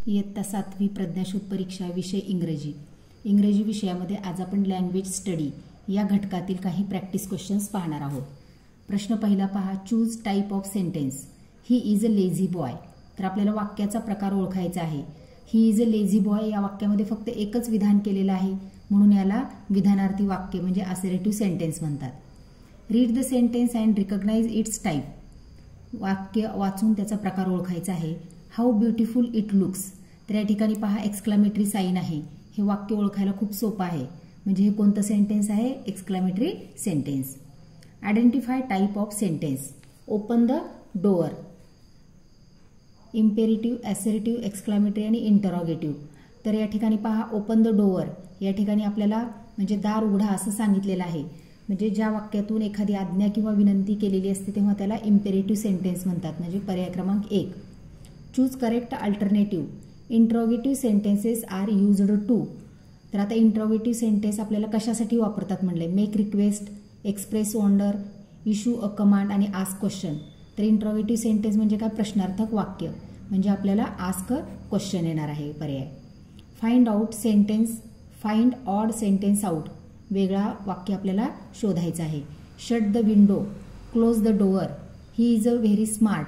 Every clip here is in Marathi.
इयत्ता 7वी प्रज्ञाशोध परीक्षा विषय इंग्रजी. इंग्रजी विषयामध्ये आज आपण लँग्वेज स्टडी या घटकातील काही प्रॅक्टिस क्वेश्चन्स पाहणार आहोत. प्रश्न पहिला पहा. Choose type of sentence. He is a lazy boy. तर आपल्याला वाक्याचा प्रकार ओळखायचा आहे. He is a lazy boy या वाक्यामध्ये फक्त एकच विधान केलेलं आहे, म्हणून याला विधानार्थी वाक्य म्हणजे असर्टिव्ह सेंटेन्स म्हणतात. Read the sentence and recognise its type. वाक्य वाचून त्याचा प्रकार ओळखायचा आहे. How beautiful it looks. तर या ठिकाणी पहा एक्सक्लामेटरी साईन आहे. हे वाक्य ओळखायला खूप सोपं आहे. म्हणजे हे कोणतं सेंटेन्स आहे? Exclamatory sentence. Identify type of sentence. Open the door. Imperative, assertive, exclamatory आणि इंटरॉगेटिव्ह. तर या ठिकाणी पहा ओपन द डोअर या ठिकाणी आपल्याला म्हणजे दार उघडा असं सांगितलेलं आहे. म्हणजे ज्या वाक्यातून एखादी आज्ञा किंवा विनंती केलेली असते तेव्हा त्याला इम्पेरेटिव्ह सेंटेन्स म्हणतात. म्हणजे पर्याय क्रमांक 1. Choose correct alternative. Interrogative sentences are used to. तर आता इंट्रोगेटिव्ह सेंटेन्स आपल्याला कशासाठी वापरतात म्हणले? Make request, express wonder, issue a command आणि आस्क क्वेश्चन. तर इंट्रोगेटिव्ह सेंटेन्स म्हणजे काय? प्रश्नार्थक वाक्य. म्हणजे आपल्याला आस्क क्वेश्चन येणार आहे पर्याय. Find out sentence. Find odd sentence out. वेगळा वाक्य आपल्याला शोधायचं आहे. Shut the window, close the door, he is a very smart,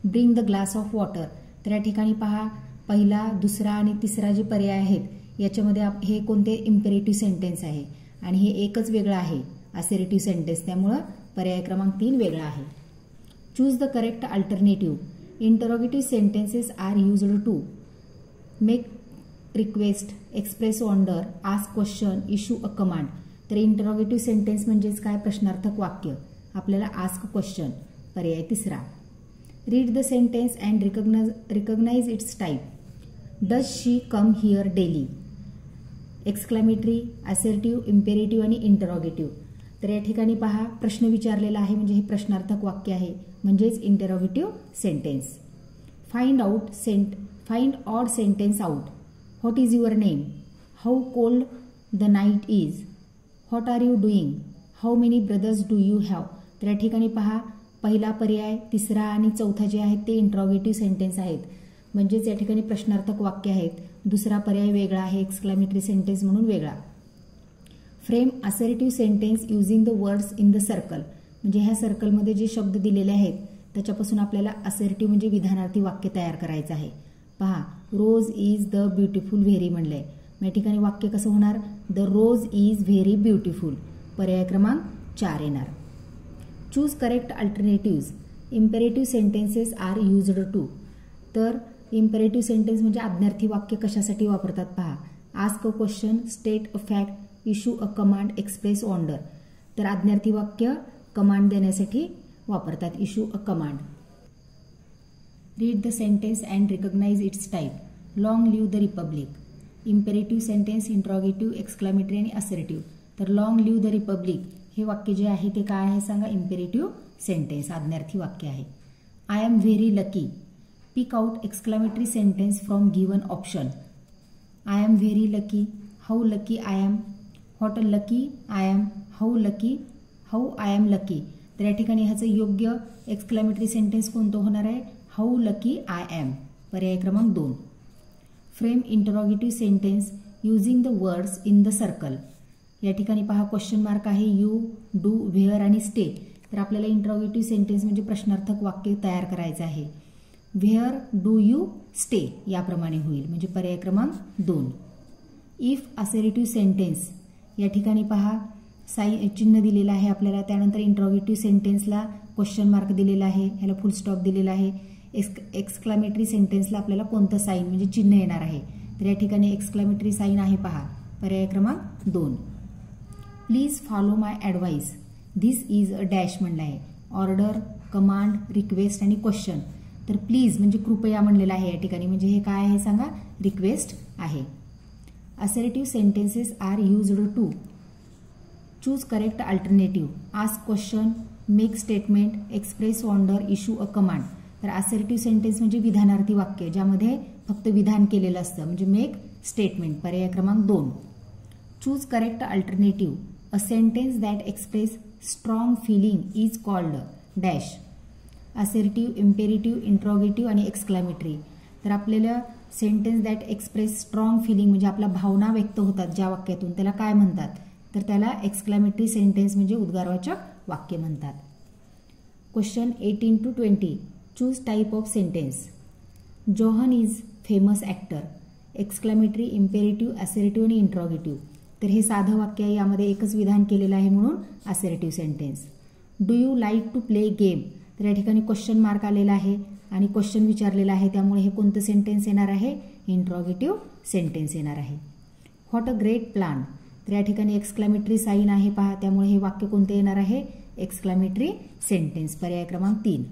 bring the glass of water. तर या ठिकाणी पहा पहिला, दुसरा आणि तिसरा जे पर्याय आहेत याच्यामध्ये हे कोणते? इम्पेरेटिव्ह सेंटेन्स आहे आणि हे एकच वेगळं आहे असर्टिव्ह सेंटेन्स. त्यामुळं पर्याय क्रमांक 3 वेगळा आहे. Choose the correct alternative. Interrogative sentences are used to make request, express wonder, ask question, issue a command. तर इंटरोगेटिव्ह सेंटेन्स म्हणजेच काय? प्रश्नार्थक वाक्य. आपल्याला आस्क क्वेश्चन पर्याय 3. Read the sentence and recognise its type. Does she come here daily. Exclamatory, assertive, imperative आणि इंटरोगेटिव्ह. तर या ठिकाणी पहा प्रश्न विचारलेला आहे म्हणजे हे प्रश्नार्थक वाक्य आहे म्हणजेच interrogative sentence. Find odd sentence out. What is your name. How cold the night is. What are you doing. How many brothers do you have. तर या ठिकाणी पहा पहिला पर्याय, तिसरा आणि चौथा जे आहेत ते इंट्रोगेटिव्ह सेंटेन्स आहेत म्हणजेच या ठिकाणी प्रश्नार्थक वाक्य आहेत. दुसरा पर्याय वेगळा आहे, एक्सक्लामेटरी सेंटेन्स म्हणून वेगळा. Frame assertive sentence using the words in the circle. म्हणजे ह्या सर्कलमध्ये जे शब्द दिलेले आहेत त्याच्यापासून आपल्याला असर्टिव्ह म्हणजे विधानार्थी वाक्य तयार करायचं आहे. पहा rose is the beautiful very म्हणलंय. या ठिकाणी वाक्य कसं होणार? The rose is very beautiful. पर्याय क्रमांक 4 येणार. Choose correct alternatives. Imperative sentences are used to. तर इम्पेरेटिव्ह सेंटेन्स म्हणजे आज्ञार्थी वाक्य कशासाठी वापरतात पहा. Ask a question, state a fact, issue a command, express wonder. तर आज्ञार्थी वाक्य कमांड देण्यासाठी वापरतात, issue a command. Read the sentence and recognise its type. Long leave the Republic. Imperative sentence, interrogative, exclamatory आणि असर्टिव्ह. तर लॉंग लिव्ह द रिपब्लिक हे वाक्य जे आहे ते काय आहे सांगा? इम्पेरेटिव्ह सेंटेन्स, आज्ञार्थी वाक्य आहे. I am very lucky. Pick out exclamatory sentence from given option. I am very lucky, how lucky I am, what a lucky I am, how I am lucky. तर या ठिकाणी ह्याचं योग्य एक्सक्लामेटरी सेंटेन्स कोणतं होणार आहे? How lucky I am. पर्याय क्रमांक 2. Frame interrogative sentence using the words in the circle. या ठिकाणी पहा क्वेश्चन मार्क आहे. यू, डू, व्हेअर आणि स्टे. तर आपल्याला इंटरोगेटिव्ह सेंटेन्स म्हणजे प्रश्नार्थक वाक्य तयार करायचं आहे. व्हेअर डू यू स्टे याप्रमाणे होईल म्हणजे पर्याय क्रमांक 2. If assertive sentence. या ठिकाणी पहा चिन्ह दिलेलं आहे आपल्याला. त्यानंतर इंटरोगेटिव्ह सेंटेन्सला क्वेश्चन मार्क दिलेला आहे, ह्याला फुल स्टॉप दिलेला आहे. एक्सक्लामेटरी सेंटेन्सला आपल्याला कोणतं साईन म्हणजे चिन्ह येणार आहे? तर या ठिकाणी एक्सक्लामेटरी साईन आहे पहा. पर्याय क्रमांक 2. Please follow my advice. This is a dash म्हणलं आहे. ऑर्डर, कमांड, रिक्वेस्ट आणि क्वेश्चन. तर प्लीज म्हणजे कृपया म्हणलेलं आहे या ठिकाणी म्हणजे हे काय आहे सांगा? रिक्वेस्ट आहे. Assertive sentences are used to. Choose correct alternative. Ask question, make statement, express wonder, issue a command. तर असर्टिव्ह सेंटेन्स म्हणजे विधानार्थी वाक्य ज्यामध्ये फक्त विधान केलेलं असतं म्हणजे मेक स्टेटमेंट. पर्याय क्रमांक 2. Choose correct alternative. A sentence that express strong feeling is called dash. Assertive, imperative, interrogative आणि एक्सक्लामेटरी. तर आपल्याला sentence that express strong feeling म्हणजे आपल्या भावना व्यक्त होतात ज्या वाक्यातून त्याला काय म्हणतात तर त्याला एक्सक्लेमेटरी सेंटेन्स म्हणजे उद्गारवाचक वाक्य म्हणतात. Question 18 to 20. Choose type of sentence. Johan is famous actor. Exclamatory, imperative, assertive आणि इंट्रॉगेटिव्ह. तर हे साधं वाक्य आहे, यामध्ये एकच विधान केलेलं आहे म्हणून assertive sentence. Do you like to play game. तर या ठिकाणी क्वेश्चन मार्क आलेला आहे आणि क्वेश्चन विचारलेला आहे त्यामुळे हे कोणतं सेंटेन्स येणार आहे इंट्रॉगेटिव्ह सेंटेन्स येणार आहे. What a great plan. तर या ठिकाणी एक्सक्लेमेटरी साईन आहे पहा त्यामुळे हे वाक्य कोणते येणार आहे एक्सक्लेमेटरी सेंटेन्स. पर्याय क्रमांक 3.